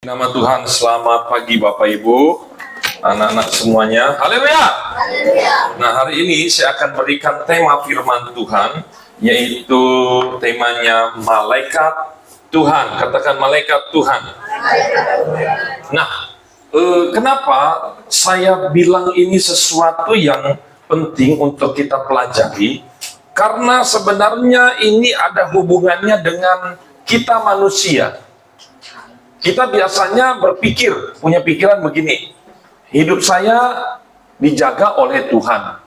Nama Tuhan, selamat pagi Bapak Ibu, anak-anak semuanya. Haleluya. Nah, hari ini saya akan berikan tema firman Tuhan, yaitu temanya malaikat Tuhan. Katakan malaikat Tuhan. Nah, kenapa saya bilang ini sesuatu yang penting untuk kita pelajari? Karena sebenarnya ini ada hubungannya dengan kita manusia. Kita biasanya berpikir, punya pikiran begini, hidup saya dijaga oleh Tuhan.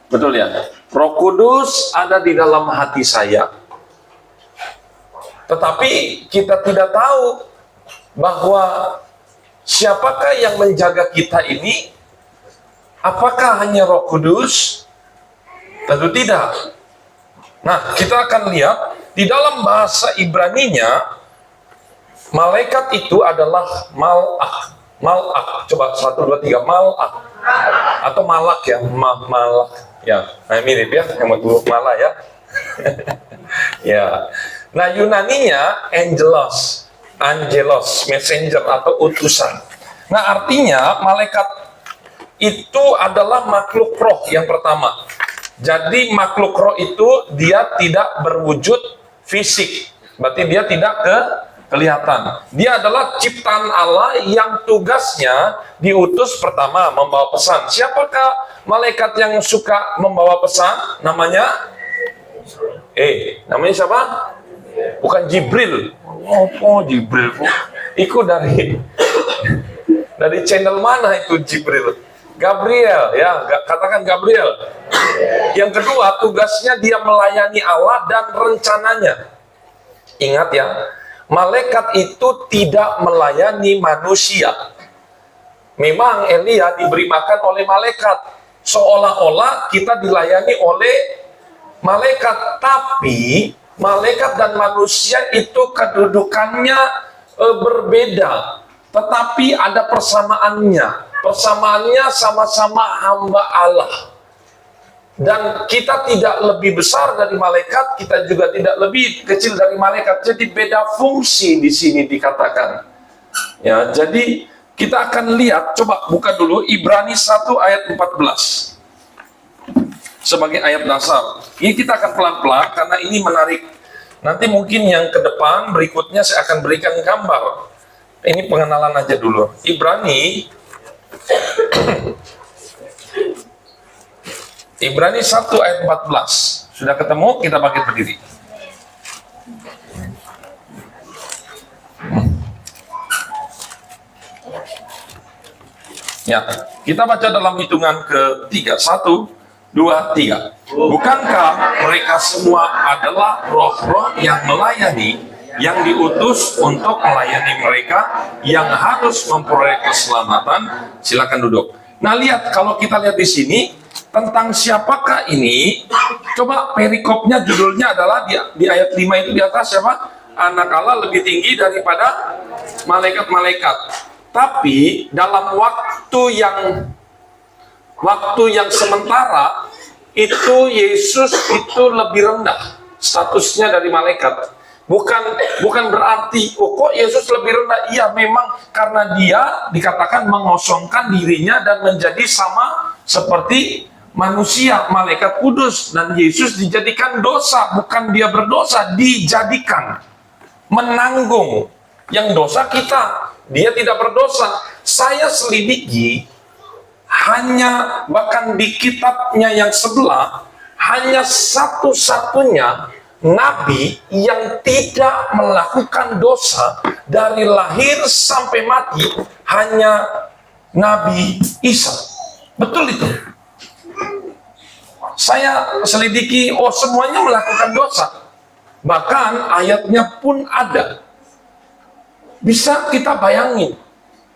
Betul ya? Roh Kudus ada di dalam hati saya. Tetapi kita tidak tahu bahwa siapakah yang menjaga kita ini? Apakah hanya Roh Kudus? Tentu tidak. Nah, kita akan lihat di dalam bahasa Ibraninya, malaikat itu adalah malak. Malak. Coba 1, 2, 3. Malak. Atau malak ya. Malak. Ya. Nah, mirip ya. Yang malak ya. Ya. Nah, Yunaninya angelos. Angelos. Messenger atau utusan. Nah, artinya malaikat itu adalah makhluk roh yang pertama. Jadi makhluk roh itu dia tidak berwujud fisik. Berarti dia tidak kelihatan. Dia adalah ciptaan Allah yang tugasnya diutus pertama membawa pesan. Siapakah malaikat yang suka membawa pesan? Namanya? Namanya siapa? Bukan Jibril. Oh, Jibril. Ikut dari channel mana itu Jibril? Gabriel, ya, katakan Gabriel. Yang kedua, tugasnya dia melayani Allah dan rencananya. Ingat ya, malaikat itu tidak melayani manusia. Memang Elia diberi makan oleh malaikat, seolah-olah kita dilayani oleh malaikat. Tapi malaikat dan manusia itu kedudukannya berbeda, tetapi ada persamaannya. Persamaannya sama-sama hamba Allah. Dan kita tidak lebih besar dari malaikat, kita juga tidak lebih kecil dari malaikat. Jadi beda fungsi di sini dikatakan. Ya, jadi kita akan lihat, coba buka dulu Ibrani 1 ayat 14. Sebagai ayat dasar. Ini kita akan pelan-pelan karena ini menarik. Nanti mungkin yang ke depan berikutnya saya akan berikan gambar. Ini pengenalan aja dulu. Ibrani 1 ayat 14. Sudah ketemu? Kita bangkit berdiri. Ya, kita baca dalam hitungan ketiga. 1, 2, 3. Bukankah mereka semua adalah roh-roh yang melayani, yang diutus untuk melayani mereka yang harus memperoleh keselamatan? Silakan duduk. Nah, lihat, kalau kita lihat di sini tentang siapakah ini, coba perikopnya judulnya adalah di ayat 5 itu di atas siapa? Anak Allah lebih tinggi daripada malaikat-malaikat. Tapi dalam waktu yang sementara itu Yesus itu lebih rendah statusnya dari malaikat. Bukan berarti kok Yesus lebih rendah. Iya, memang karena dia dikatakan mengosongkan dirinya dan menjadi sama seperti manusia, malaikat kudus. Dan Yesus dijadikan dosa, bukan dia berdosa, dijadikan menanggung yang dosa kita. Dia tidak berdosa. Saya selidiki, hanya bahkan di kitabnya yang sebelah, hanya satu-satunya nabi yang tidak melakukan dosa dari lahir sampai mati, hanya Nabi Isa. Betul itu. Saya selidiki, semuanya melakukan dosa. Bahkan ayatnya pun ada. Bisa kita bayangin,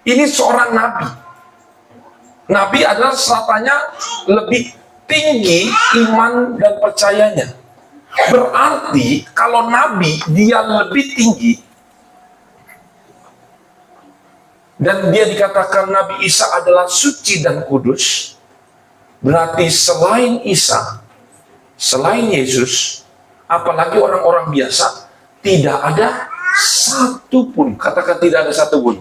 ini seorang nabi. Nabi adalah selatanya lebih tinggi iman dan percayanya. Berarti kalau nabi dia lebih tinggi dan dia dikatakan Nabi Isa adalah suci dan kudus, berarti selain Isa, selain Yesus, apalagi orang-orang biasa, tidak ada satu pun, katakan tidak ada satu pun,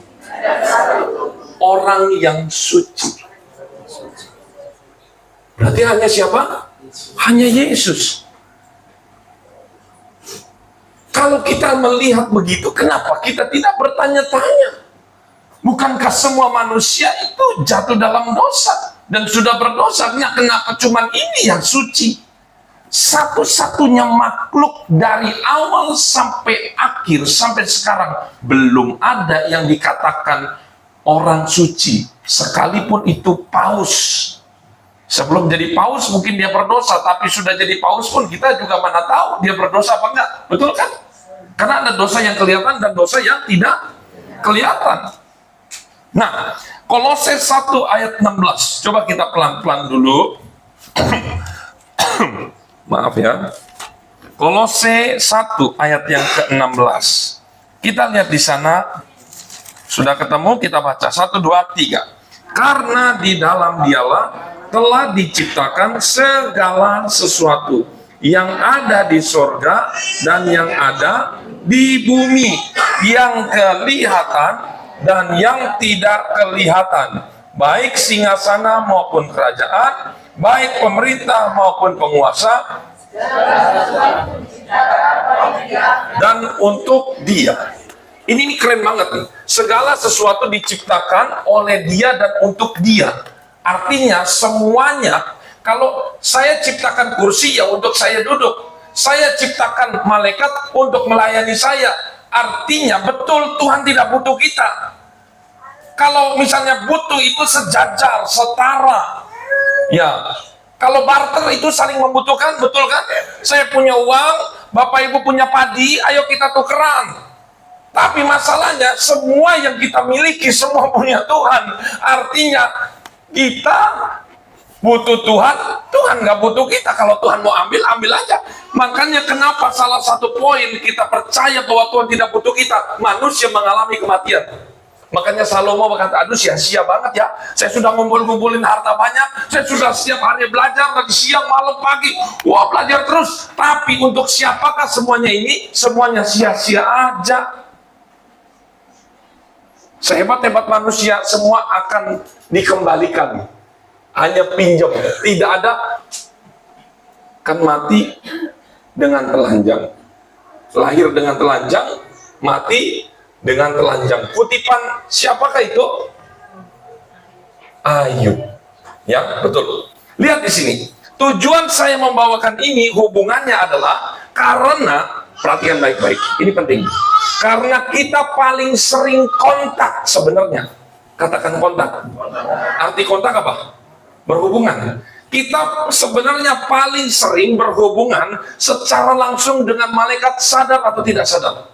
Orang yang suci. Berarti hanya siapa? Hanya Yesus. Kalau kita melihat begitu, kenapa kita tidak bertanya-tanya? Bukankah semua manusia itu jatuh dalam dosa dan sudah berdosanya? Kenapa cuman ini yang suci? Satu-satunya makhluk dari awal sampai akhir, sampai sekarang, belum ada yang dikatakan orang suci, sekalipun itu paus. Sebelum jadi paus mungkin dia berdosa, tapi sudah jadi paus pun kita juga mana tahu dia berdosa apa enggak, betul kan? Karena ada dosa yang kelihatan dan dosa yang tidak kelihatan. Nah, Kolose 1 ayat 16, coba kita pelan-pelan dulu. Maaf ya. Kolose 1 ayat yang ke-16. Kita lihat di sana. Sudah ketemu, kita baca 1, 2, 3. Karena di dalam Dialah telah diciptakan segala sesuatu yang ada di sorga dan yang ada di bumi, yang kelihatan dan yang tidak kelihatan, baik singgasana maupun kerajaan, baik pemerintah maupun penguasa, dan untuk Dia. Ini keren banget nih. Segala sesuatu diciptakan oleh Dia dan untuk Dia. Artinya semuanya, kalau saya ciptakan kursi ya untuk saya duduk. Saya ciptakan malaikat untuk melayani saya. Artinya betul Tuhan tidak butuh kita. Kalau misalnya butuh itu sejajar, setara. Ya, kalau barter itu saling membutuhkan, betul kan? Saya punya uang, Bapak Ibu punya padi, ayo kita tukeran. Tapi masalahnya semua yang kita miliki semua punya Tuhan. Artinya kita butuh Tuhan, Tuhan nggak butuh kita. Kalau Tuhan mau ambil, ambil aja. Makanya kenapa salah satu poin kita percaya bahwa Tuhan tidak butuh kita, manusia mengalami kematian. Makanya Salomo berkata, aduh sia-sia banget ya, saya sudah ngumpulin harta banyak, saya sudah setiap hari belajar, dari siang, malam, pagi, wah belajar terus. Tapi untuk siapakah semuanya ini? Semuanya sia-sia aja. Sehebat-hebat manusia, semua akan dikembalikan. Hanya pinjam, tidak ada. Kan mati dengan telanjang, lahir dengan telanjang, mati dengan telanjang. Kutipan siapakah itu? Ayub. Ya, betul. Lihat di sini. Tujuan saya membawakan ini hubungannya adalah karena, perhatikan baik-baik, ini penting. Karena kita paling sering kontak sebenarnya. Katakan kontak. Arti kontak apa? Berhubungan. Kita sebenarnya paling sering berhubungan secara langsung dengan malaikat, sadar atau tidak sadar.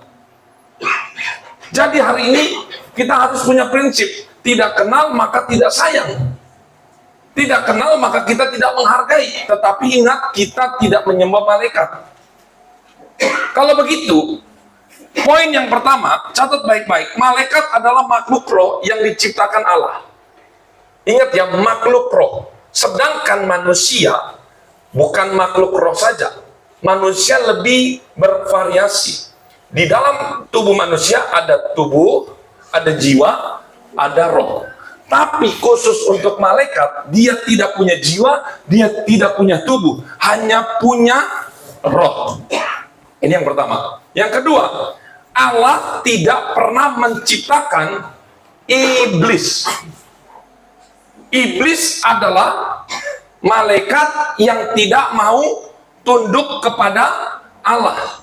Jadi hari ini kita harus punya prinsip, tidak kenal maka tidak sayang. Tidak kenal maka kita tidak menghargai. Tetapi ingat, kita tidak menyembah malaikat. Kalau begitu, poin yang pertama, catat baik-baik, malaikat adalah makhluk roh yang diciptakan Allah. Ingat ya, makhluk roh. Sedangkan manusia bukan makhluk roh saja. Manusia lebih bervariasi. Di dalam tubuh manusia ada tubuh, ada jiwa, ada roh. Tapi khusus untuk malaikat, dia tidak punya jiwa, dia tidak punya tubuh, hanya punya roh. Ini yang pertama. Yang kedua, Allah tidak pernah menciptakan iblis. Iblis adalah malaikat yang tidak mau tunduk kepada Allah.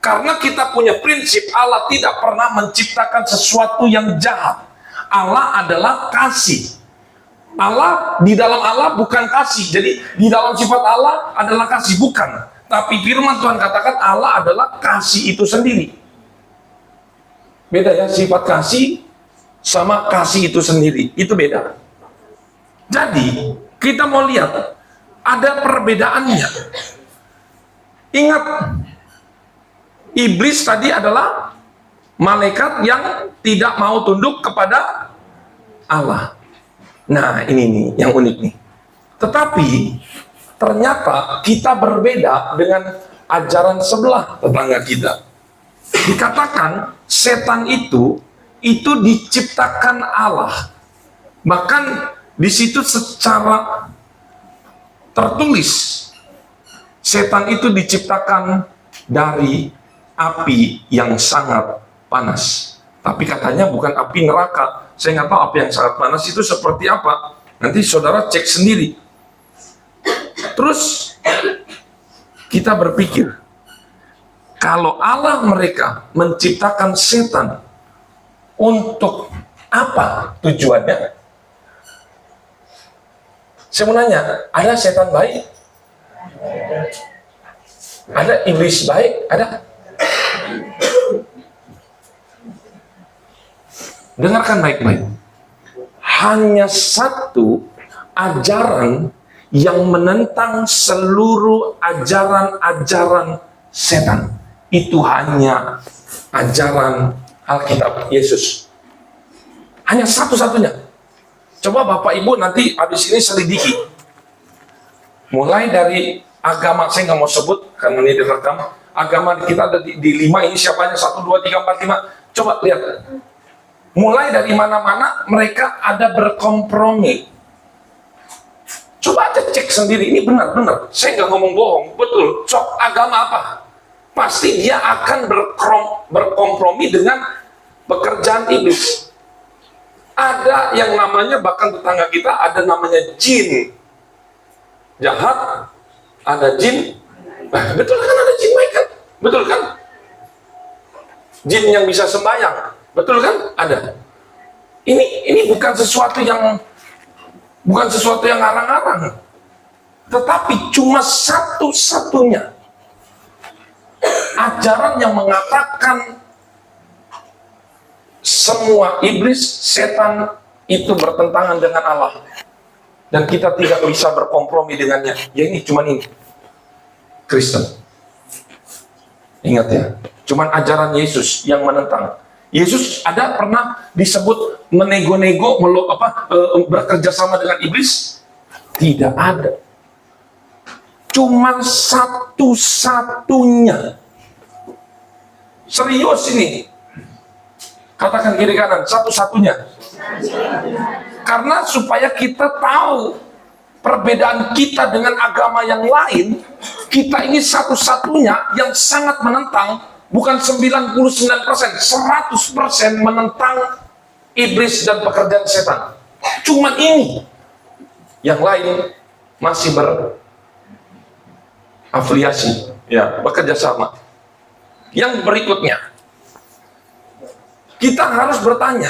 Karena kita punya prinsip, Allah tidak pernah menciptakan sesuatu yang jahat. Allah adalah kasih. Allah, di dalam Allah bukan kasih. Jadi di dalam sifat Allah adalah kasih, bukan. Tapi firman Tuhan katakan Allah adalah kasih itu sendiri. Beda ya, sifat kasih sama kasih itu sendiri, itu beda. Jadi kita mau lihat ada perbedaannya. Ingat, iblis tadi adalah malaikat yang tidak mau tunduk kepada Allah. Nah, ini nih yang unik nih. Tetapi ternyata kita berbeda dengan ajaran sebelah tetangga kita. Dikatakan setan itu itu diciptakan Allah. Bahkan di situ secara tertulis, setan itu diciptakan dari api yang sangat panas. Tapi katanya bukan api neraka. Saya nggak tahu api yang sangat panas itu seperti apa. Nanti saudara cek sendiri. Terus kita berpikir, kalau Allah mereka menciptakan setan, untuk apa tujuannya? Saya mau nanya, ada setan baik? Ada iblis baik? Ada? Dengarkan baik-baik. Hanya satu ajaran yang menentang seluruh ajaran-ajaran setan. Itu hanya ajaran Alkitab Yesus. Hanya satu-satunya. Coba Bapak Ibu nanti habis ini selidiki. Mulai dari agama, saya nggak mau sebut karena ini direkam. Agama kita ada di 5 ini siapanya 1, 2, 3, 4, 5. Coba lihat. Mulai dari mana-mana mereka ada berkompromi. Coba aja cek sendiri, ini benar-benar. Saya nggak ngomong bohong, betul. Sok agama apa? Pasti dia akan berkompromi dengan pekerjaan iblis. Ada yang namanya, bahkan tetangga kita ada namanya jin jahat, ada jin, betul kan, ada jin baik kan? Betul kan? Jin yang bisa sembahyang, betul kan? Ada. Ini bukan sesuatu yang ngarang-ngarang, tetapi cuma satu-satunya ajaran yang mengatakan semua iblis, setan itu bertentangan dengan Allah. Dan kita tidak bisa berkompromi dengannya. Ya ini, cuman ini. Kristen. Ingat ya, cuman ajaran Yesus yang menentang. Yesus ada pernah disebut menego-nego, bekerja sama dengan iblis? Tidak ada. Cuman satu-satunya. Serius ini. Katakan kiri kanan, satu-satunya. Karena supaya kita tahu perbedaan kita dengan agama yang lain, kita ini satu-satunya yang sangat menentang, bukan 99%, 100% menentang iblis dan pekerjaan setan. Cuman ini. Yang lain masih berafiliasi, ya, bekerja sama. Yang berikutnya, kita harus bertanya,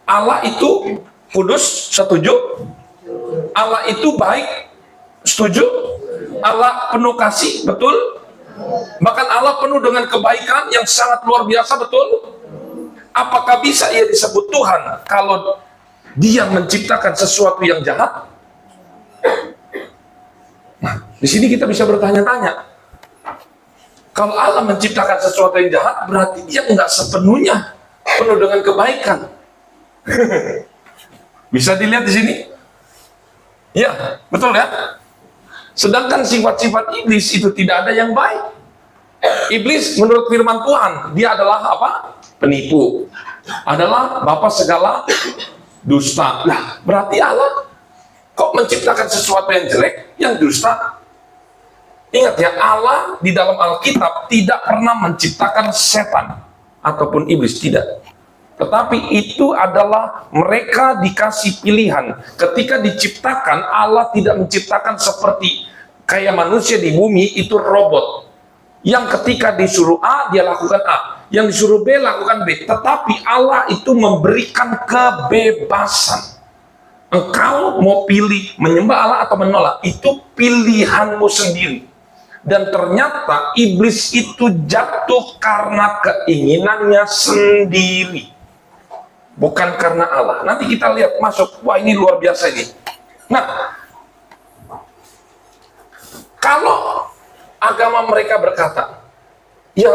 Allah itu kudus, setuju? Allah itu baik, setuju? Allah penuh kasih, betul? Bahkan Allah penuh dengan kebaikan yang sangat luar biasa, betul? Apakah bisa ia disebut Tuhan kalau dia menciptakan sesuatu yang jahat? Nah, di sini kita bisa bertanya-tanya. Kalau Allah menciptakan sesuatu yang jahat, berarti dia nggak sepenuhnya penuh dengan kebaikan. Bisa dilihat di sini? Ya, betul ya? Sedangkan sifat-sifat iblis itu tidak ada yang baik. Iblis menurut firman Tuhan, dia adalah apa? Penipu. Adalah bapa segala dusta. Nah, berarti Allah kok menciptakan sesuatu yang jelek, yang dusta? Ingat ya, Allah di dalam Alkitab tidak pernah menciptakan setan ataupun iblis, tidak. Tetapi itu adalah mereka dikasih pilihan. Ketika diciptakan, Allah tidak menciptakan seperti kayak manusia di bumi, itu robot. Yang ketika disuruh A, dia lakukan A. Yang disuruh B, lakukan B. Tetapi Allah itu memberikan kebebasan. Engkau mau pilih menyembah Allah atau menolak, itu pilihanmu sendiri. Dan ternyata iblis itu jatuh karena keinginannya sendiri, bukan karena Allah. Nanti kita lihat masuk, wah ini luar biasa ini. Nah, kalau agama mereka berkata, ya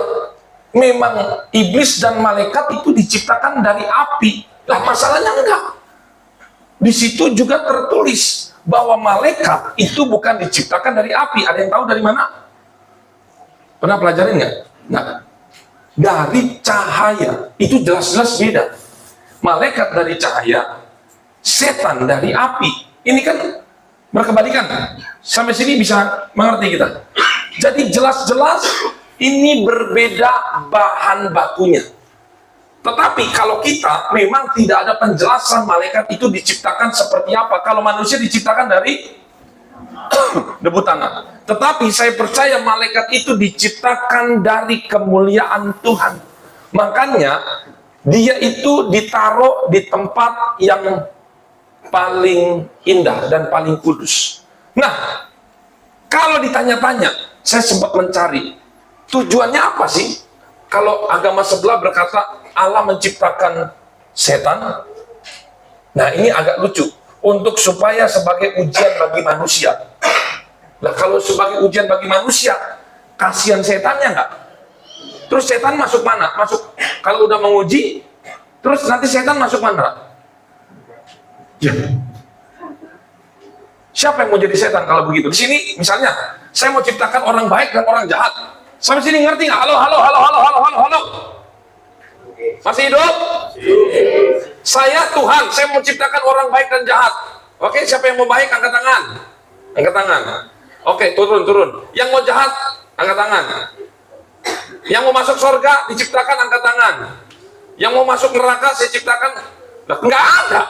memang iblis dan malaikat itu diciptakan dari api. Lah masalahnya enggak. Di situ juga tertulis bahwa malaikat itu bukan diciptakan dari api. Ada yang tahu dari mana? Pernah pelajarin nggak? Nggak. dari cahaya. Itu jelas-jelas beda. Malaikat dari cahaya, setan dari api. Ini kan berkebalikan. Sampai sini bisa mengerti kita. Jadi jelas-jelas ini berbeda bahan bakunya. Tetapi kalau kita memang tidak ada penjelasan malaikat itu diciptakan seperti apa. Kalau manusia diciptakan dari debu tanah. Tetapi saya percaya malaikat itu diciptakan dari kemuliaan Tuhan. Makanya dia itu ditaruh di tempat yang paling indah dan paling kudus. Nah, kalau ditanya-tanya, saya sempat mencari tujuannya apa sih? Kalau agama sebelah berkata Allah menciptakan setan. Nah, ini agak lucu. Untuk supaya sebagai ujian bagi manusia. Nah, kalau sebagai ujian bagi manusia, kasihan setannya nggak? Terus setan masuk mana? Masuk, kalau udah menguji, terus nanti setan masuk mana? Ya. Siapa yang mau jadi setan kalau begitu? Di sini misalnya, saya mau ciptakan orang baik dan orang jahat. Sampai sini ngerti nggak? Halo, halo, halo, halo, halo, halo, halo. Masih hidup? Saya Tuhan, saya mau ciptakan orang baik dan jahat. Oke, siapa yang mau baik angkat tangan? Angkat tangan. Oke, turun. Yang mau jahat angkat tangan. Yang mau masuk surga diciptakan angkat tangan. Yang mau masuk neraka saya ciptakan. Nah, nggak ada.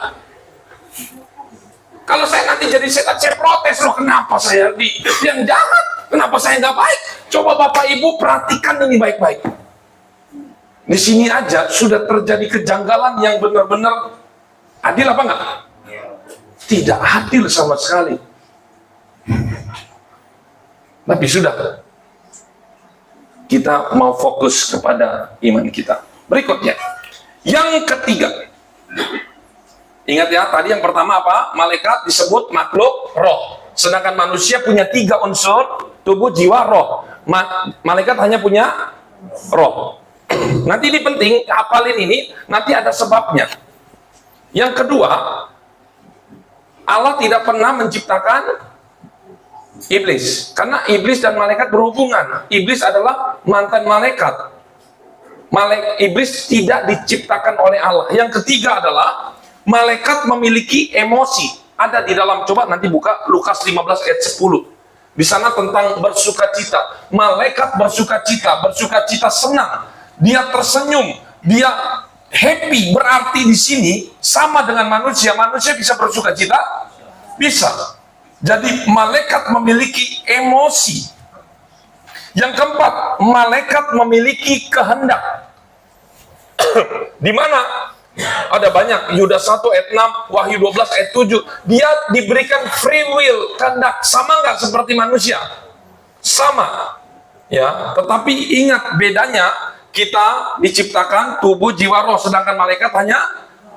Kalau saya nanti jadi setan, saya protes loh. Kenapa saya yang jahat? Kenapa saya nggak baik? Coba Bapak Ibu perhatikan ini baik-baik. Di sini aja sudah terjadi kejanggalan yang benar-benar adil apa enggak? Tidak adil sama sekali. Tapi sudah, kita mau fokus kepada iman kita. Berikutnya, yang ketiga. Ingat ya, tadi yang pertama apa? Malaikat disebut makhluk roh. Sedangkan manusia punya 3 unsur, tubuh, jiwa, roh. Malaikat hanya punya roh. Nanti ini penting, hafalin ini, nanti ada sebabnya. Yang kedua, Allah tidak pernah menciptakan iblis. Karena iblis dan malaikat berhubungan. Iblis adalah mantan malaikat. Iblis tidak diciptakan oleh Allah. Yang ketiga adalah, malaikat memiliki emosi. Ada di dalam, coba nanti buka Lukas 15 ayat 10. Di sana tentang bersukacita. Malaikat bersukacita senang. Dia tersenyum, dia happy. Berarti di sini sama dengan manusia. Manusia bisa bersukacita? Bisa. Jadi malaikat memiliki emosi. Yang keempat, malaikat memiliki kehendak. Di mana? Ada banyak. Yudas 1 ayat 6, Wahyu 12 ayat 7. Dia diberikan free will, kehendak. Sama nggak seperti manusia? Sama. Ya, tetapi ingat bedanya. Kita diciptakan tubuh, jiwa, roh, sedangkan malaikat hanya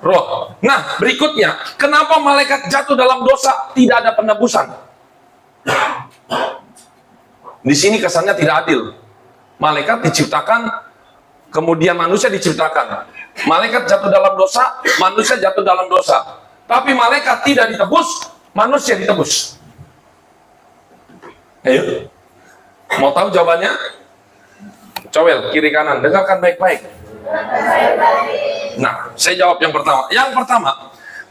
roh. Nah, berikutnya, kenapa malaikat jatuh dalam dosa tidak ada penebusan? Di sini kesannya tidak adil. Malaikat diciptakan, kemudian manusia diciptakan. Malaikat jatuh dalam dosa, manusia jatuh dalam dosa. Tapi malaikat tidak ditebus, manusia ditebus. Ayo, mau tahu jawabannya? Cowel, kiri kanan, dengarkan baik-baik. Nah, saya jawab yang pertama. Yang pertama,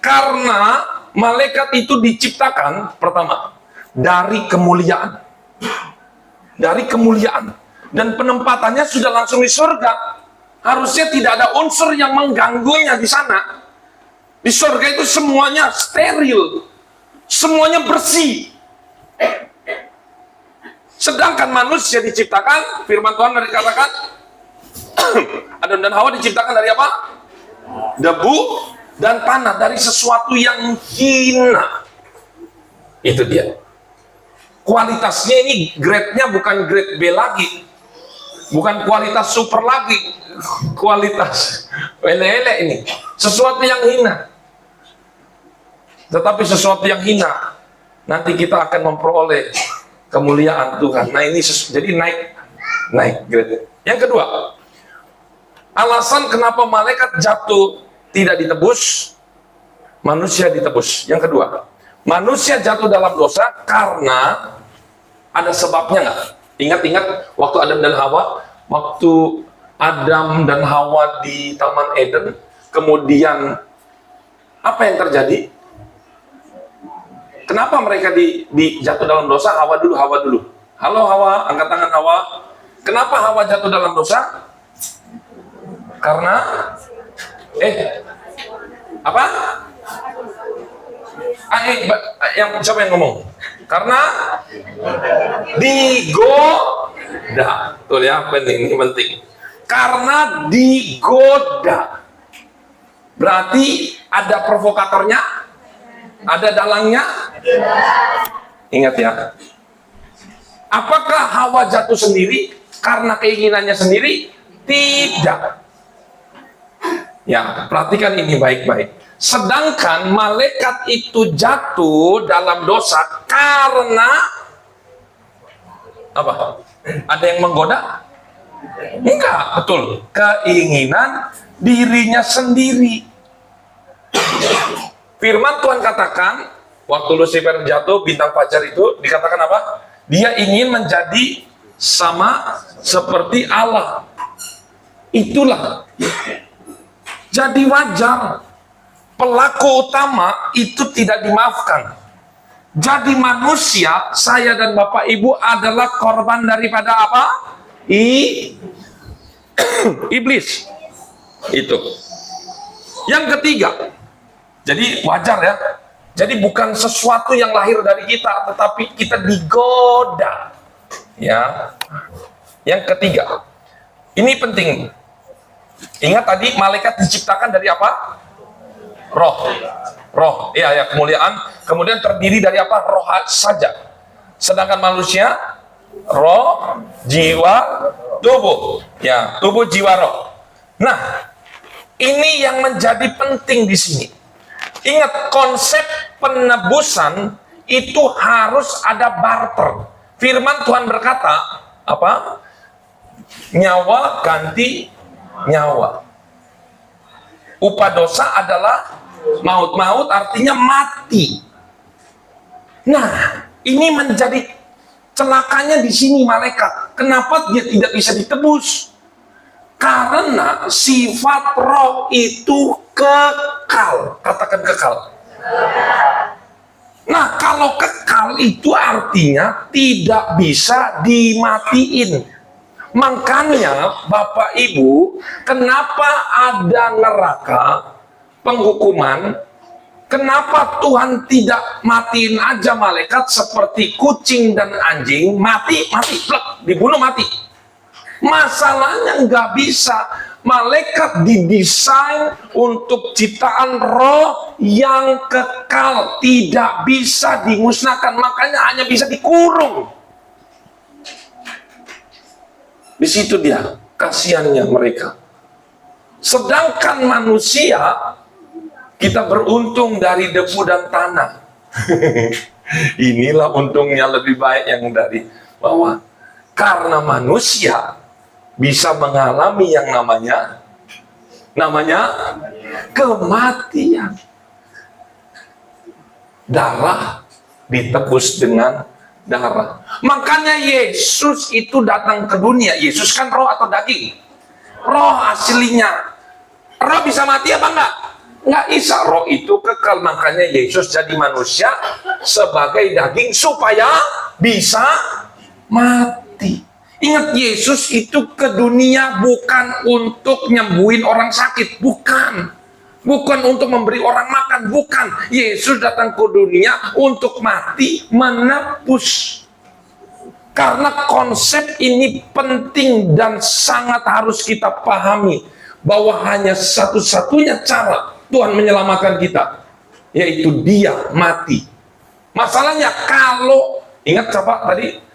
karena malaikat itu diciptakan, pertama, dari kemuliaan. Dari kemuliaan. Dan penempatannya sudah langsung di surga. Harusnya tidak ada unsur yang mengganggunya di sana. Di surga itu semuanya steril. Semuanya bersih. Sedangkan manusia diciptakan, firman Tuhan dikatakan, Adam dan Hawa diciptakan dari apa? Debu dan tanah, dari sesuatu yang hina. Itu dia. Kualitasnya ini grade-nya bukan grade B lagi. Bukan kualitas super lagi. Kualitas ele-ele ini. Sesuatu yang hina. Tetapi sesuatu yang hina, nanti kita akan memperoleh kemuliaan Tuhan. Nah ini jadi naik grade. Yang kedua, alasan kenapa malaikat jatuh tidak ditebus, manusia ditebus. Yang kedua, manusia jatuh dalam dosa karena ada sebabnya nggak? Ingat-ingat waktu Adam dan Hawa, waktu Adam dan Hawa di Taman Eden, kemudian apa yang terjadi? Kenapa mereka jatuh dalam dosa? Hawa dulu. Halo Hawa, angkat tangan Hawa. Kenapa Hawa jatuh dalam dosa? Karena apa? Siapa yang ngomong? Karena digoda. Tuh ya, ini penting. Karena digoda. Berarti ada provokatornya, ada dalangnya. Ingat ya. Apakah Hawa jatuh sendiri karena keinginannya sendiri? Tidak. Ya, perhatikan ini baik-baik. Sedangkan malaikat itu jatuh dalam dosa karena apa? Ada yang menggoda? Enggak, betul. Keinginan dirinya sendiri. Firman Tuhan katakan, waktu Lucifer jatuh, bintang fajar itu dikatakan apa? Dia ingin menjadi sama seperti Allah. Itulah. Jadi wajar pelaku utama itu tidak dimaafkan. Jadi manusia, saya dan Bapak Ibu adalah korban daripada apa? Iblis. Itu. Yang ketiga, jadi wajar ya. Jadi bukan sesuatu yang lahir dari kita, tetapi kita digoda. Ya. Yang ketiga, ini penting. Ingat tadi malaikat diciptakan dari apa? Roh. Iya, kemuliaan. Kemudian terdiri dari apa? Roh saja. Sedangkan manusia, roh, jiwa, tubuh. Ya, tubuh, jiwa, roh. Nah, ini yang menjadi penting di sini. Ingat, konsep penebusan itu harus ada barter. Firman Tuhan berkata, apa? Nyawa ganti nyawa. Upah dosa adalah maut. Maut artinya mati. Nah, ini menjadi celakanya di sini malaikat. Kenapa dia tidak bisa ditebus? Karena sifat roh itu kekal. Katakan kekal. Nah, kalau kekal itu artinya tidak bisa dimatiin. Makanya Bapak Ibu, kenapa ada neraka penghukuman? Kenapa Tuhan tidak matiin aja malaikat seperti kucing dan anjing? Mati, plek, dibunuh mati. Masalahnya nggak bisa. Malaikat didesain untuk ciptaan roh yang kekal, tidak bisa dimusnahkan, makanya hanya bisa dikurung. Di situ dia, kasihannya mereka. Sedangkan manusia, kita beruntung dari debu dan tanah. Inilah untungnya lebih baik yang dari bawah. Karena manusia bisa mengalami yang namanya kematian. Darah ditebus dengan darah. Makanya Yesus itu datang ke dunia. Yesus kan roh atau daging? Roh aslinya. Roh bisa mati apa enggak? Enggak bisa. Roh itu kekal. Makanya Yesus jadi manusia sebagai daging supaya bisa mati. Ingat, Yesus itu ke dunia bukan untuk nyembuhin orang sakit. Bukan untuk memberi orang makan. Bukan. Yesus datang ke dunia untuk mati, menebus. Karena konsep ini penting dan sangat harus kita pahami, bahwa hanya satu-satunya cara Tuhan menyelamatkan kita, yaitu Dia mati. Masalahnya kalau, ingat siapa tadi?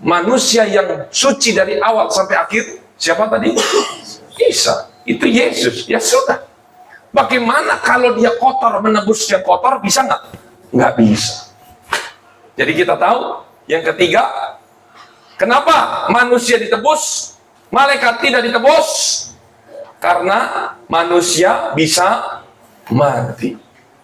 Manusia yang suci dari awal sampai akhir, siapa tadi? Isa. Itu Yesus. Ya sudah. Bagaimana kalau dia kotor, menebus yang kotor, bisa nggak? Nggak bisa. Jadi kita tahu, yang ketiga, kenapa manusia ditebus, malaikat tidak ditebus? Karena manusia bisa mati.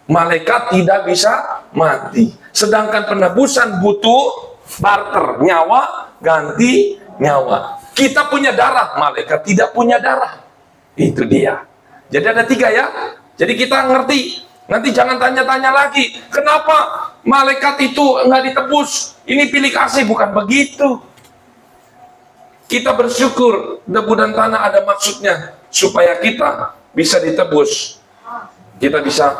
Malaikat tidak bisa mati. Sedangkan penebusan butuh barter, nyawa ganti nyawa. Kita punya darah, malaikat tidak punya darah. Itu dia. Jadi ada 3 ya. Jadi kita ngerti. Nanti jangan tanya-tanya lagi, kenapa malaikat itu nggak ditebus? Ini pilih kasih, bukan begitu. Kita bersyukur debu dan tanah ada maksudnya supaya kita bisa ditebus. Kita bisa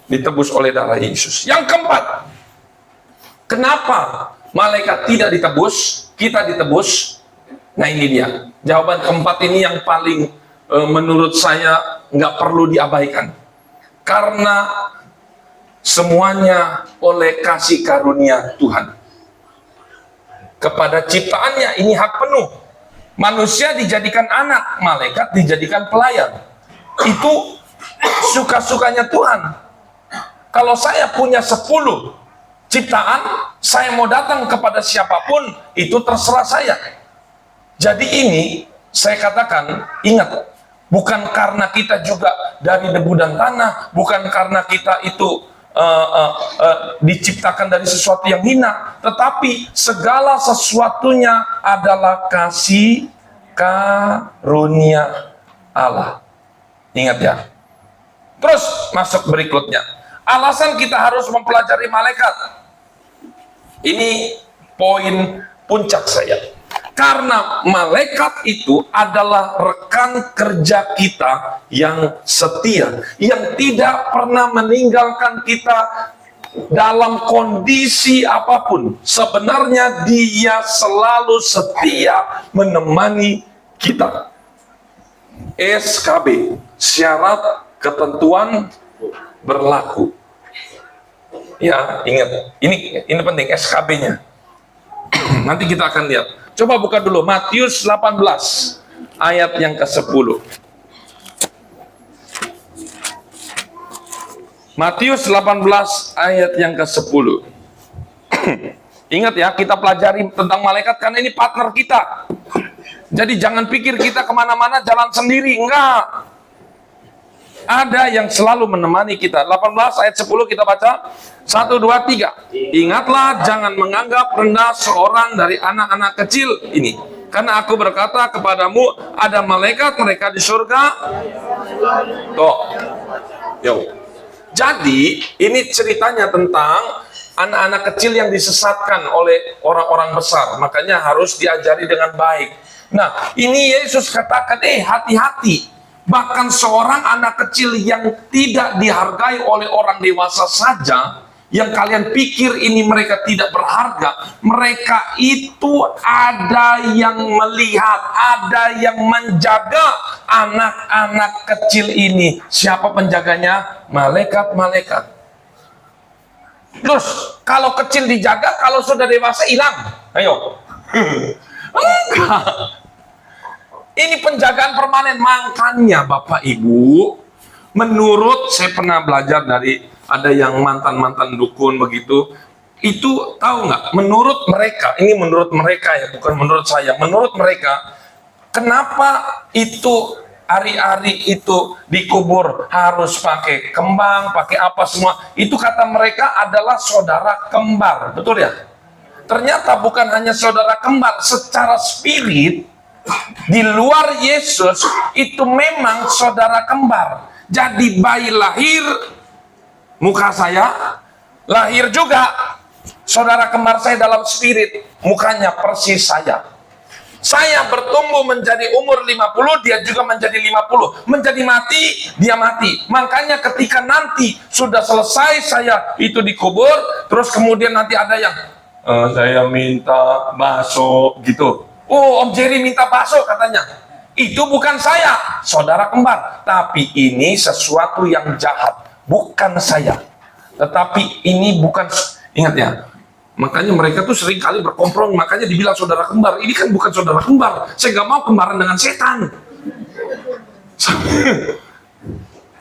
ditebus oleh darah Yesus. Yang keempat, kenapa malaikat tidak ditebus, kita ditebus? Nah ini dia. Jawaban keempat ini yang paling menurut saya nggak perlu diabaikan. Karena semuanya oleh kasih karunia Tuhan. Kepada ciptaannya ini hak penuh. Manusia dijadikan anak, malaikat dijadikan pelayan. Itu suka-sukanya Tuhan. Kalau saya punya 10 ciptaan, saya mau datang kepada siapapun, itu terserah saya. Jadi ini, saya katakan, ingat, bukan karena kita juga dari debu dan tanah, bukan karena kita itu diciptakan dari sesuatu yang hina, tetapi segala sesuatunya adalah kasih karunia Allah. Ingat ya. Terus masuk berikutnya. Alasan kita harus mempelajari malaikat. Ini poin puncak saya. Karena malaikat itu adalah rekan kerja kita yang setia, yang tidak pernah meninggalkan kita dalam kondisi apapun. Sebenarnya dia selalu setia menemani kita. SKB, syarat ketentuan berlaku. Ya, ingat, ini penting SKB-nya. Nanti kita akan lihat. Coba buka dulu Matius 18 ayat yang ke-10. Matius 18 ayat yang ke-10. Ingat ya, kita pelajari tentang malaikat karena ini partner kita. Jadi jangan pikir kita kemana-mana jalan sendiri, enggak. Ada yang selalu menemani kita. 18 ayat 10 kita baca. 1, 2, 3. Ingatlah, jangan menganggap rendah seorang dari anak-anak kecil ini. Karena aku berkata kepadamu, ada malaikat mereka di surga. Tuh. Yo. Jadi, ini ceritanya tentang anak-anak kecil yang disesatkan oleh orang-orang besar. Makanya harus diajari dengan baik. Nah, ini Yesus katakan, hati-hati. Bahkan seorang anak kecil yang tidak dihargai oleh orang dewasa saja, yang kalian pikir ini mereka tidak berharga, mereka itu ada yang melihat, ada yang menjaga anak-anak kecil ini. Siapa penjaganya? Malaikat-malaikat. Terus, kalau kecil dijaga, kalau sudah dewasa hilang. Ayo. Enggak. Ini penjagaan permanen. Makanya Bapak Ibu, menurut saya pernah belajar dari ada yang mantan-mantan dukun begitu, itu tahu nggak? Menurut mereka, ini menurut mereka ya, bukan menurut saya. Menurut mereka, kenapa itu ari-ari itu dikubur harus pakai kembang, pakai apa semua? Itu kata mereka adalah saudara kembar, betul ya? Ternyata bukan hanya saudara kembar, secara spirit. Di luar Yesus itu memang saudara kembar. Jadi bayi lahir, muka saya lahir juga saudara kembar saya dalam spirit, mukanya persis saya. Saya bertumbuh menjadi umur 50, dia juga menjadi 50. Menjadi mati, dia mati. Makanya ketika nanti sudah selesai saya itu dikubur, terus kemudian nanti ada yang saya minta bakso gitu. Oh, Om Jerry minta bakso katanya. Itu bukan saya, saudara kembar. Tapi ini sesuatu yang jahat. Bukan saya. Tetapi ini bukan, ingat ya. Makanya mereka tuh sering kali berkompromi. Makanya dibilang saudara kembar. Ini kan bukan saudara kembar. Saya nggak mau kembaran dengan setan.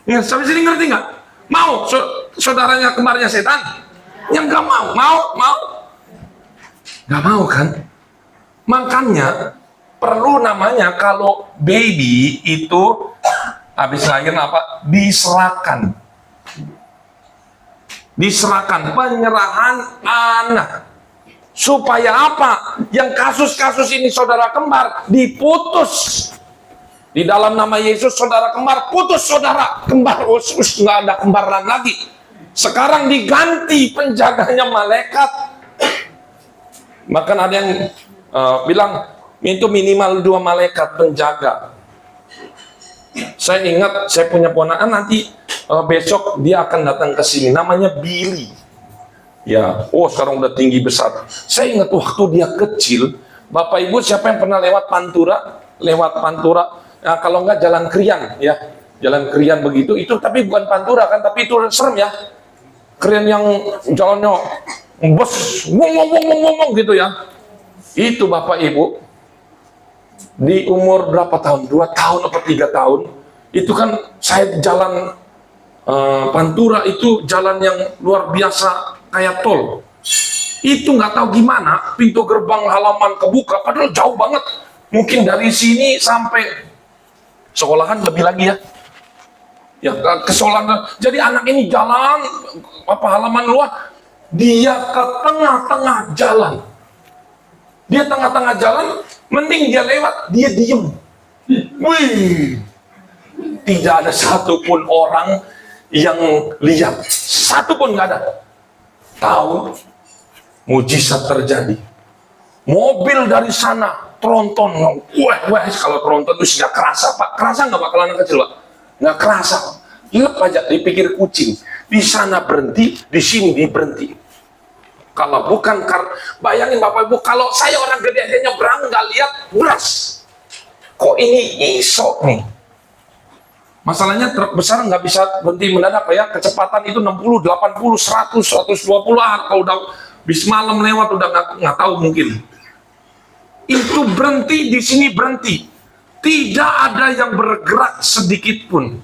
Ya, sampai sini ngerti nggak? Mau saudaranya kembarnya setan? Yang nggak mau. Mau? Nggak mau kan? Makanya perlu namanya kalau baby itu habis lahir apa? Diserahkan. Diserahkan, penyerahan anak. Supaya apa? Yang kasus-kasus ini saudara kembar diputus. Di dalam nama Yesus saudara kembar putus, saudara kembar usus, nggak ada kembaran lagi. Sekarang diganti penjaganya malaikat. Bahkan ada yang bilang itu minimal 2 malaikat penjaga. Saya ingat saya punya ponakan nanti besok dia akan datang ke sini, namanya Billy. Ya, sekarang udah tinggi besar. Saya ingat waktu dia kecil, Bapak Ibu siapa yang pernah lewat Pantura? Lewat Pantura, nah, kalau enggak Jalan Krian, ya, Jalan Krian begitu. Itu tapi bukan Pantura kan, tapi itu serem ya. Krian yang jalannya bos, ngomong gitu ya. Itu Bapak Ibu di umur berapa tahun? 2 tahun atau 3 tahun? Itu kan saya jalan Pantura itu jalan yang luar biasa kayak tol. Itu nggak tahu gimana pintu gerbang halaman kebuka, padahal jauh banget. Mungkin dari sini sampai sekolahan lebih lagi ya. Ya ke sekolahan. Jadi anak ini jalan halaman luar, dia ke tengah-tengah jalan. Dia tengah-tengah jalan, mending dia lewat, dia diem. Wih, tidak ada satupun orang yang lihat, satupun nggak ada. Tahu, mujizat terjadi. Mobil dari sana, tronton, wah, kalau tronton itu sudah kerasa Pak, kerasa nggak Pak kalau anak kecil Pak? Nggak kerasa Pak. Lep aja, dipikir kucing. Di sana berhenti, di sini berhenti. Kalau bukan, bayangin Bapak Ibu, kalau saya orang gede aja nyebrang nggak lihat, beras. Kok ini isok nih? Masalahnya truk besar nggak bisa berhenti mendadak ya, kecepatan itu 60, 80, 100, 120 kalau udah bis malam lewat udah nggak tahu mungkin. Itu berhenti, di sini berhenti. Tidak ada yang bergerak sedikit pun.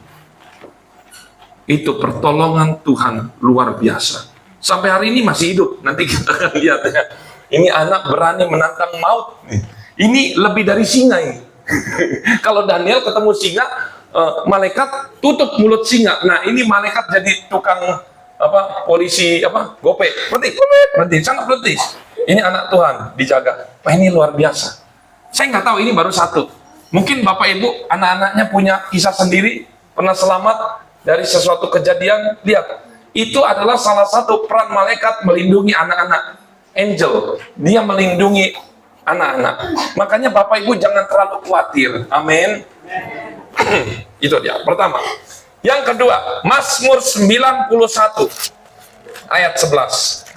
Itu pertolongan Tuhan luar biasa. Sampai hari ini masih hidup. Nanti kita akan lihat ya. Ini anak berani menantang maut. Ini lebih dari singa ini. Kalau Daniel ketemu singa, malaikat tutup mulut singa. Nah ini malaikat jadi tukang polisi gope. Berhenti, sangat berhenti. Ini anak Tuhan dijaga. Wah ini luar biasa. Saya nggak tahu ini baru satu. Mungkin Bapak Ibu anak-anaknya punya kisah sendiri pernah selamat dari sesuatu kejadian. Lihat, itu adalah salah satu peran malaikat melindungi anak-anak. Angel, dia melindungi anak-anak. Makanya Bapak Ibu jangan terlalu khawatir. Amin. Itu dia, pertama. Yang kedua, Mazmur 91 ayat 11.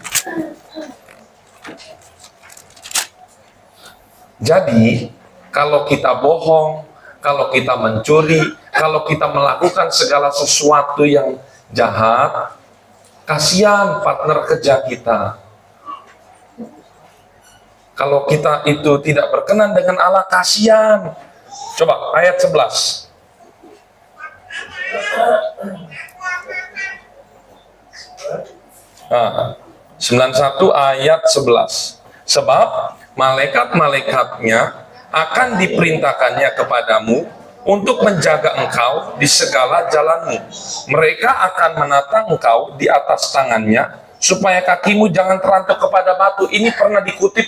Jadi, kalau kita bohong, kalau kita mencuri, kalau kita melakukan segala sesuatu yang jahat, kasihan partner kerja kita. Kalau kita itu tidak berkenan dengan Allah, kasihan. Coba ayat 11. Nah, 91 ayat 11. Sebab malaikat-malaikatnya akan diperintahkannya kepadamu untuk menjaga engkau di segala jalanmu. Mereka akan menata engkau di atas tangannya, supaya kakimu jangan terantuk kepada batu. Ini pernah dikutip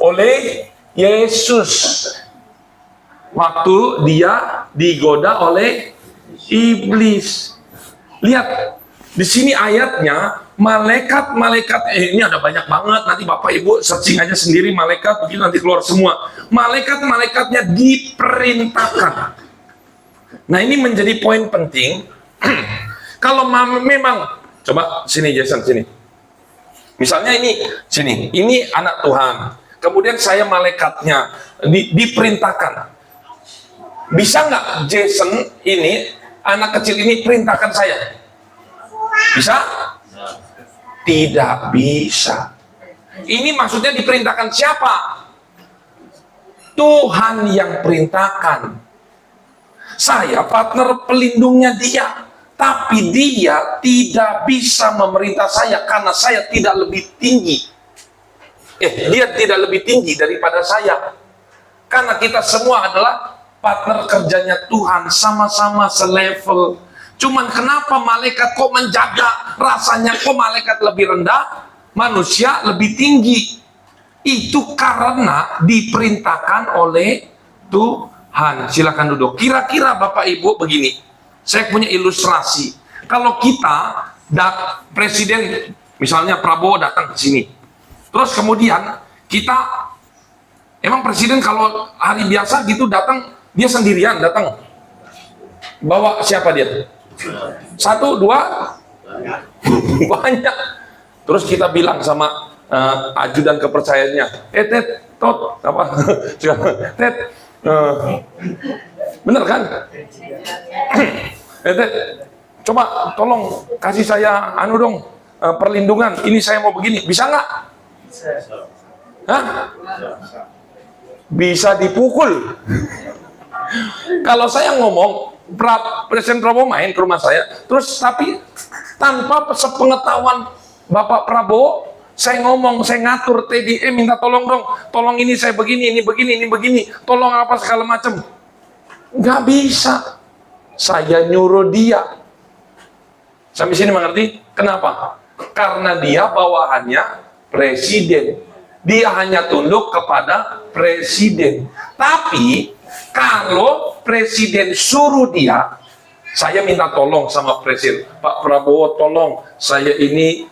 oleh Yesus waktu dia digoda oleh iblis. Lihat di sini ayatnya, malaikat-malaikat ini ada banyak banget. Nanti Bapak Ibu searching aja sendiri malaikat, begitu nanti keluar semua. Malaikat-malaikatnya diperintahkan. Nah ini menjadi poin penting. Kalau memang, coba sini Jason, sini. Misalnya ini anak Tuhan. Kemudian saya malaikatnya diperintahkan. Bisa nggak Jason ini, anak kecil ini perintahkan saya? Bisa? Tidak bisa. Ini maksudnya diperintahkan siapa? Tuhan yang perintahkan. Saya partner pelindungnya dia, tapi dia tidak bisa memerintah saya karena saya tidak lebih tinggi. Dia tidak lebih tinggi daripada saya. Karena kita semua adalah partner kerjanya Tuhan, sama-sama selevel. Cuman kenapa malaikat kok menjaga, rasanya kok malaikat lebih rendah? manusia lebih tinggi. Itu karena diperintahkan oleh Tuhan. Silakan duduk. Kira-kira Bapak Ibu begini, saya punya ilustrasi. Kalau kita, presiden, misalnya Prabowo datang ke sini, terus kemudian kita, emang presiden kalau hari biasa gitu datang, dia sendirian datang, bawa siapa dia? 1, 2, banyak. Terus kita bilang sama ajudan kepercayaannya, Ted, Tot, apa? Ted, bener kan? Ted, coba tolong kasih saya perlindungan. Ini saya mau begini, bisa nggak? Hah? Bisa dipukul. Kalau saya ngomong, Presiden Prabowo main ke rumah saya, terus tapi tanpa sepengetahuan Bapak Prabowo, saya ngomong, saya ngatur Teddy, minta tolong dong, tolong ini saya begini, ini begini, tolong apa segala macam. Nggak bisa. Saya nyuruh dia. Sampai sini mengerti? Kenapa? Karena dia bawahannya presiden. Dia hanya tunduk kepada presiden. Tapi kalau presiden suruh dia, saya minta tolong sama presiden, Pak Prabowo tolong, saya ini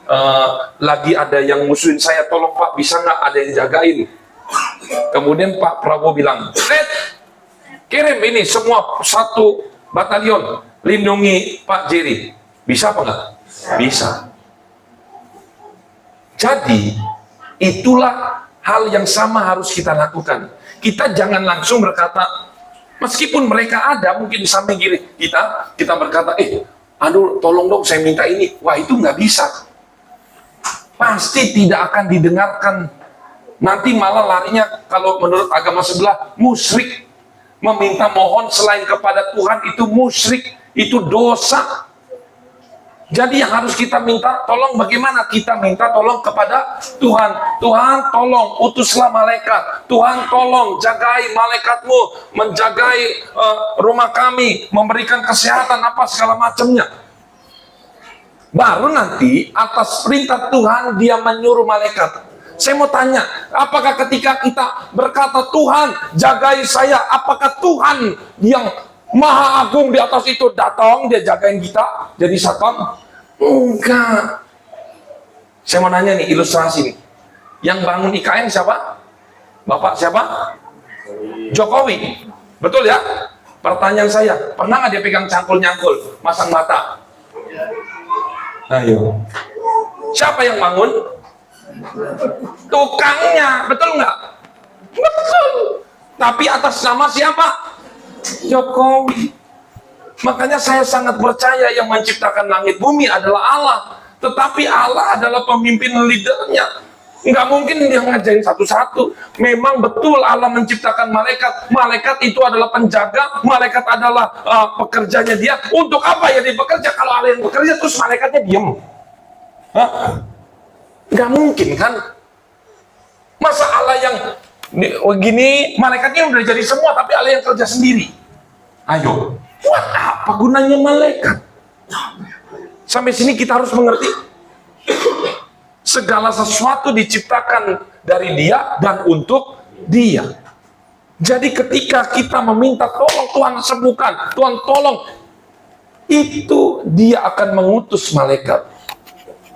lagi ada yang musuhin saya, tolong Pak, bisa nggak ada yang jagain? Kemudian Pak Prabowo bilang, kirim ini semua 1 batalion, lindungi Pak Jerry. Bisa apa nggak? Bisa. Jadi, itulah hal yang sama harus kita lakukan. Kita jangan langsung berkata, meskipun mereka ada mungkin di samping kiri kita berkata, aduh tolong dong saya minta ini. Wah, itu nggak bisa. Pasti tidak akan didengarkan. Nanti malah larinya, kalau menurut agama sebelah, musyrik. Meminta mohon selain kepada Tuhan itu musyrik, itu dosa. Jadi yang harus kita minta tolong, bagaimana kita minta tolong kepada Tuhan. Tuhan tolong utuslah malaikat. Tuhan tolong jagai malaikatmu, menjagai rumah kami, memberikan kesehatan apa segala macamnya. Baru nanti atas perintah Tuhan dia menyuruh malaikat. Saya mau tanya, apakah ketika kita berkata Tuhan jagai saya, apakah Tuhan yang Maha Agung di atas itu datang dia jagain kita jadi satpam? Enggak. Saya mau nanya nih, ilustrasi nih. Yang bangun IKN siapa? Bapak siapa? Jokowi. Betul ya? Pertanyaan saya, pernah nggak dia pegang cangkul-nyangkul, masang mata? Ayo. Siapa yang bangun? Tukangnya, betul nggak? Betul. Tapi atas nama siapa? Jokowi. Makanya saya sangat percaya yang menciptakan langit bumi adalah Allah. Tetapi Allah adalah pemimpin leadernya. Nggak mungkin dia ngajarin satu-satu. Memang betul Allah menciptakan malaikat. Malaikat itu adalah penjaga. Malaikat adalah pekerjanya dia. Untuk apa ya dia bekerja? Kalau Allah yang bekerja terus malaikatnya diem. Hah? Nggak mungkin kan? Masa Allah yang gini, malaikatnya udah jadi semua, tapi Allah yang kerja sendiri. Ayo. Buat apa gunanya malaikat? Sampai sini kita harus mengerti. Segala sesuatu diciptakan dari dia dan untuk dia. Jadi ketika kita meminta tolong Tuhan sembuhkan, Tuhan tolong, itu dia akan mengutus malaikat.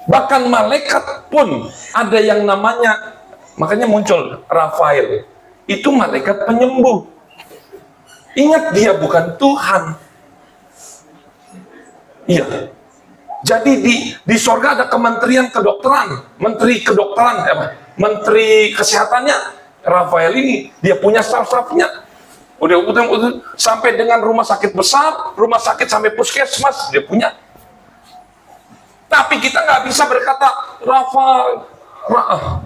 Bahkan malaikat pun ada yang namanya, makanya muncul Rafael. Itu malaikat penyembuh. Ingat, dia bukan Tuhan. Iya. Jadi di sorga ada kementerian kedokteran, menteri kedokteran, menteri kesehatannya. Rafael ini dia punya staf-stafnya. Udah sampai dengan rumah sakit besar, rumah sakit sampai puskesmas dia punya. Tapi kita nggak bisa berkata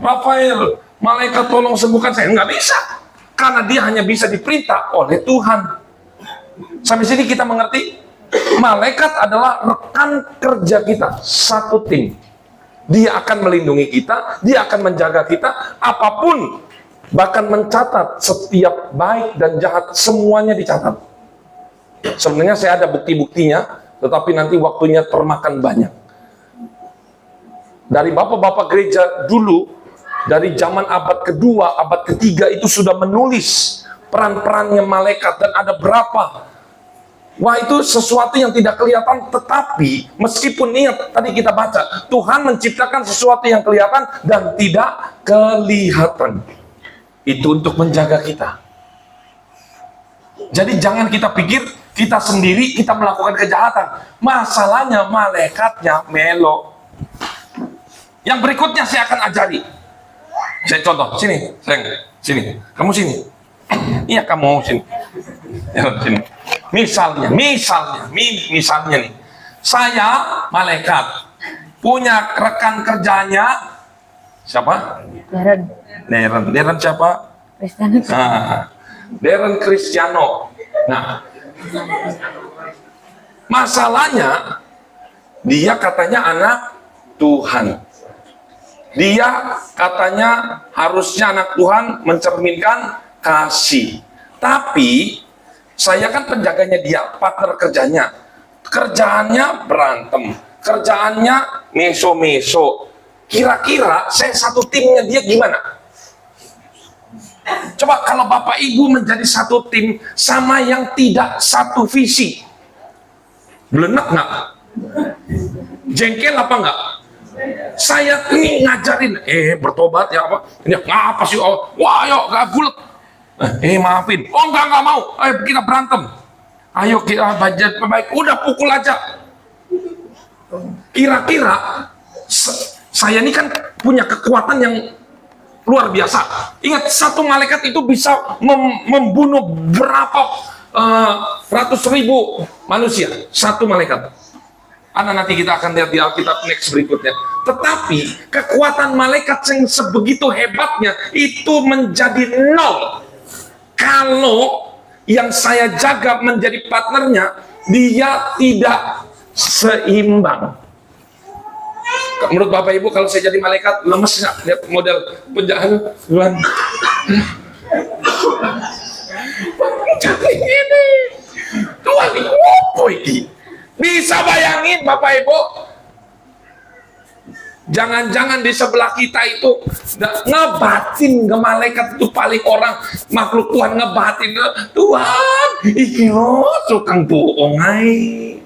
Rafael, malaikat tolong sembuhkan saya. Nggak bisa. Karena dia hanya bisa diperintah oleh Tuhan. Sampai sini kita mengerti, malaikat adalah rekan kerja kita, satu tim. Dia akan melindungi kita, dia akan menjaga kita, apapun, bahkan mencatat setiap baik dan jahat, semuanya dicatat. Sebenarnya saya ada bukti-buktinya, tetapi nanti waktunya termakan banyak. Dari bapak-bapak gereja dulu, dari zaman abad kedua, abad ketiga itu sudah menulis peran-perannya malaikat dan ada berapa. Wah, itu sesuatu yang tidak kelihatan, tetapi meskipun niat tadi kita baca, Tuhan menciptakan sesuatu yang kelihatan dan tidak kelihatan. Itu untuk menjaga kita. Jadi jangan kita pikir kita sendiri kita melakukan kejahatan. Masalahnya malaikatnya melo. Yang berikutnya saya akan ajari. Saya contoh, sini, sayang, sini. Kamu sini. Iya, kamu sini. Ya, sini. Misalnya nih. Saya malaikat. Punya rekan kerjanya siapa? Darren siapa? Cristiano. Nah, Darren Cristiano. Nah, masalahnya dia katanya anak Tuhan. Dia katanya harusnya anak Tuhan mencerminkan kasih. Tapi saya kan penjaganya dia, partner kerjanya. Kerjaannya berantem, kerjaannya meso-meso. Kira-kira saya satu timnya dia gimana? Coba kalau Bapak Ibu menjadi satu tim sama yang tidak satu visi, belenak nggak? Jengkel apa nggak? Saya ini ngajarin, bertobat ya apa? Ini ngapa sih? Oh, wah, ayo gak bulet. Maafin. Oh, enggak mau. Ayo kita berantem. Ayo kita budget perbaik. Udah pukul aja. Kira-kira saya ini kan punya kekuatan yang luar biasa. Ingat, satu malaikat itu bisa membunuh berapa ratus ribu manusia. Satu malaikat. Nanti kita akan lihat di Alkitab next berikutnya. Tetapi kekuatan malaikat yang sebegitu hebatnya itu menjadi nol kalau yang saya jaga menjadi partnernya dia tidak seimbang. Menurut Bapak Ibu, kalau saya jadi malaikat lemes nggak? Lihat model penjahat Tuhan. Jadi ini Tuhan ini bisa bayangin Bapak Ibu, jangan-jangan di sebelah kita itu ngebatin ke malaikat itu paling orang makhluk Tuhan ngebatin Tuhan iki lo tukang bohong ay,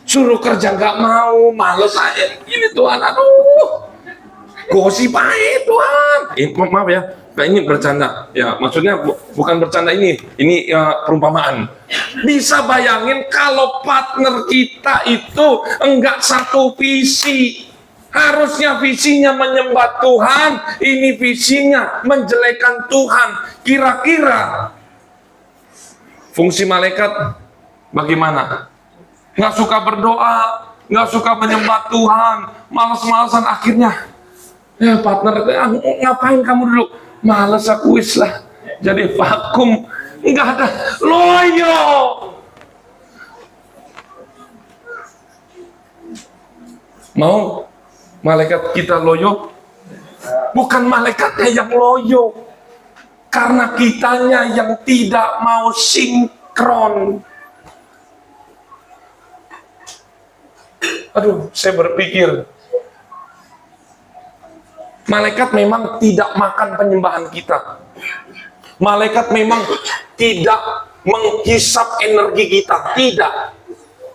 suruh kerja nggak mau, males aja ini Tuhan, aduh gosip aja Tuhan. Maaf ya, ini bercanda ya, maksudnya bukan bercanda, ini perumpamaan. Bisa bayangin kalau partner kita itu enggak satu visi. Harusnya visinya menyembah Tuhan, ini visinya menjelekan Tuhan. Kira-kira fungsi malaikat bagaimana? Nggak suka berdoa, nggak suka menyembah Tuhan, malas-malasan, akhirnya partner, ngapain kamu dulu? Males aku wis lah, jadi vakum, nggak ada loyo. Mau malaikat kita loyo? Bukan malaikatnya yang loyo, karena kitanya yang tidak mau sinkron. Aduh, saya berpikir malaikat memang tidak makan penyembahan kita. Malaikat memang tidak menghisap energi kita, tidak.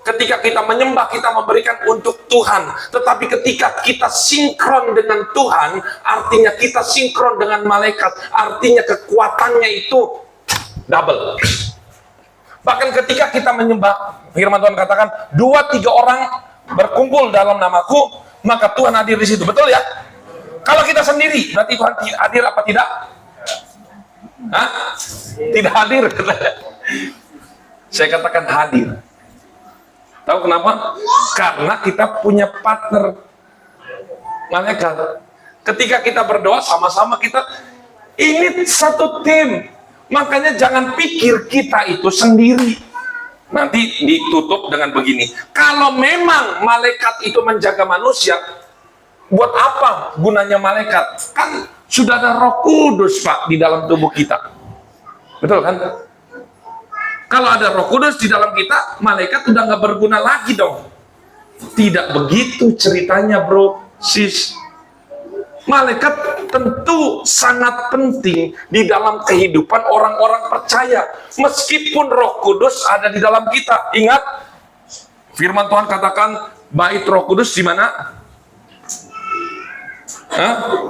Ketika kita menyembah, kita memberikan untuk Tuhan. Tetapi ketika kita sinkron dengan Tuhan, artinya kita sinkron dengan malaikat. Artinya kekuatannya itu double. Bahkan ketika kita menyembah, firman Tuhan katakan, 2-3 orang berkumpul dalam namaku, maka Tuhan hadir di situ. Betul ya? Kalau kita sendiri, berarti Tuhan hadir apa tidak? Hah? Tidak hadir. Saya katakan hadir. Tahu kenapa? Karena kita punya partner malaikat. Ketika kita berdoa sama-sama, kita ini satu tim. Makanya jangan pikir kita itu sendiri. Nanti ditutup dengan begini. Kalau memang malaikat itu menjaga manusia, buat apa gunanya malaikat? Kan sudah ada Roh Kudus, Pak, di dalam tubuh kita. Betul kan? Kalau ada Roh Kudus di dalam kita, malaikat udah nggak berguna lagi dong. Tidak begitu ceritanya, bro, sis. Malaikat tentu sangat penting di dalam kehidupan orang-orang percaya. Meskipun Roh Kudus ada di dalam kita. Ingat, firman Tuhan katakan, bait Roh Kudus di mana?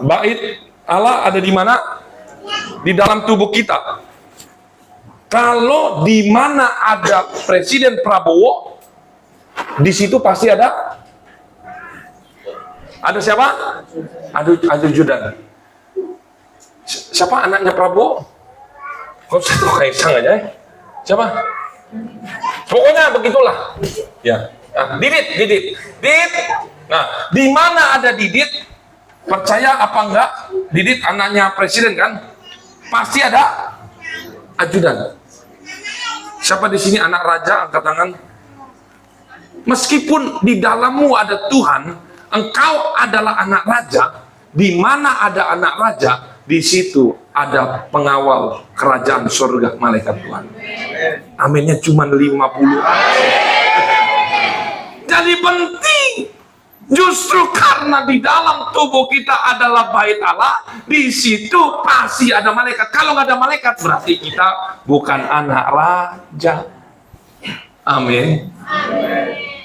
Bait Allah ada di mana? Di dalam tubuh kita. Kalau di mana ada Presiden Prabowo, di situ pasti ada siapa? Ada ajudan. Siapa anaknya Prabowo? Kok satu Kaisang aja? Siapa? Pokoknya begitulah. Ya. Nah, Didit. Nah, di mana ada Didit? Percaya apa enggak? Didit anaknya presiden kan? Pasti ada ajudan. Siapa di sini anak raja? Angkat tangan. Meskipun di dalammu ada Tuhan, engkau adalah anak raja. Di mana ada anak raja, di situ ada pengawal kerajaan surga, malaikat Tuhan. Aminnya cuma 50. Jadi penting. Justru karena di dalam tubuh kita adalah bait Allah, di situ pasti ada malaikat. Kalau nggak ada malaikat, berarti kita bukan anak raja. Amin.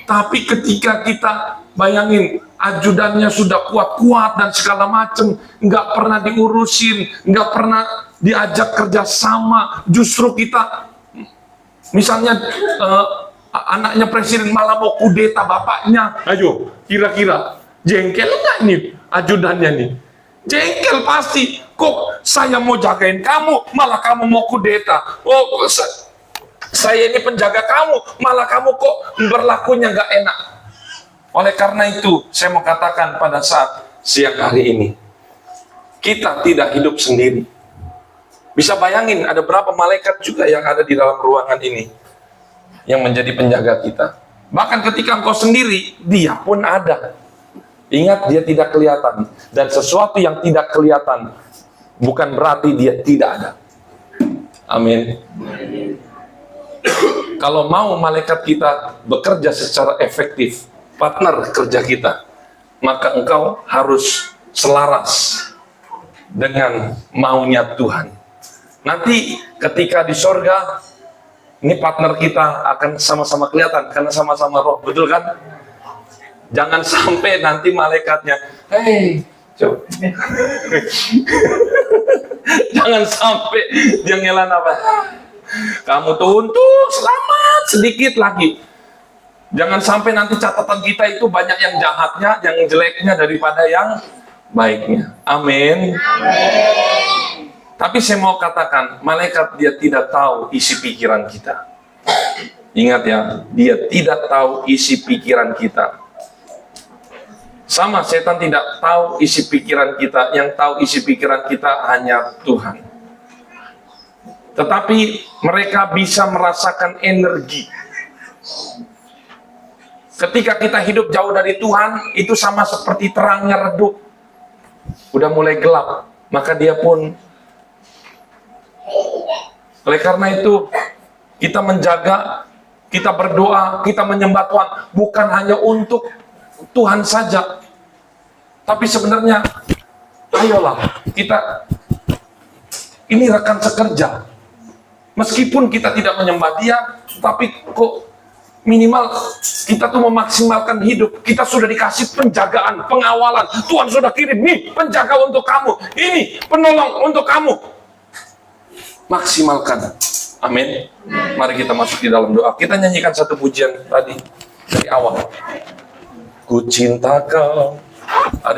Tapi ketika kita bayangin ajudannya sudah kuat-kuat dan segala macam, nggak pernah diurusin, nggak pernah diajak kerjasama, justru kita, misalnya anaknya presiden malah mau kudeta bapaknya, ayo, kira-kira jengkel nggak ini ajudannya nih? Jengkel pasti. Kok saya mau jagain kamu, malah kamu mau kudeta? Oh, saya ini penjaga kamu, malah kamu kok berlakunya nggak enak. Oleh karena itu, saya mau katakan pada saat siang hari ini, kita tidak hidup sendiri. Bisa bayangin ada berapa malaikat juga yang ada di dalam ruangan ini, yang menjadi penjaga kita. Bahkan ketika engkau sendiri, dia pun ada. Ingat, dia tidak kelihatan. Dan sesuatu yang tidak kelihatan bukan berarti dia tidak ada. Amin. Kalau mau malaikat kita bekerja secara efektif, partner kerja kita, maka engkau harus selaras dengan maunya Tuhan. Nanti ketika di sorga, ini partner kita akan sama-sama kelihatan karena sama-sama roh, betul kan? Jangan sampai nanti malaikatnya, hei, coba. Jangan sampai dia ngelan apa? Kamu tuh selamat sedikit lagi. Jangan sampai nanti catatan kita itu banyak yang jahatnya, yang jeleknya daripada yang baiknya. Amin. Tapi saya mau katakan, malaikat dia tidak tahu isi pikiran kita. Ingat ya, dia tidak tahu isi pikiran kita. Sama, setan tidak tahu isi pikiran kita. Yang tahu isi pikiran kita hanya Tuhan. Tetapi mereka bisa merasakan energi. Ketika kita hidup jauh dari Tuhan, itu sama seperti terangnya redup. Udah mulai gelap, maka dia pun. Oleh karena itu, kita menjaga, kita berdoa, kita menyembah Tuhan, bukan hanya untuk Tuhan saja. Tapi sebenarnya, ayolah, kita, ini rekan sekerja. Meskipun kita tidak menyembah dia, tapi kok minimal kita tuh memaksimalkan hidup. Kita sudah dikasih penjagaan, pengawalan. Tuhan sudah kirim, nih penjaga untuk kamu. Ini penolong untuk kamu. Maksimalkan. Amin. Mari kita masuk di dalam doa. Kita nyanyikan satu pujian tadi dari awal. Ku cinta kau. Ada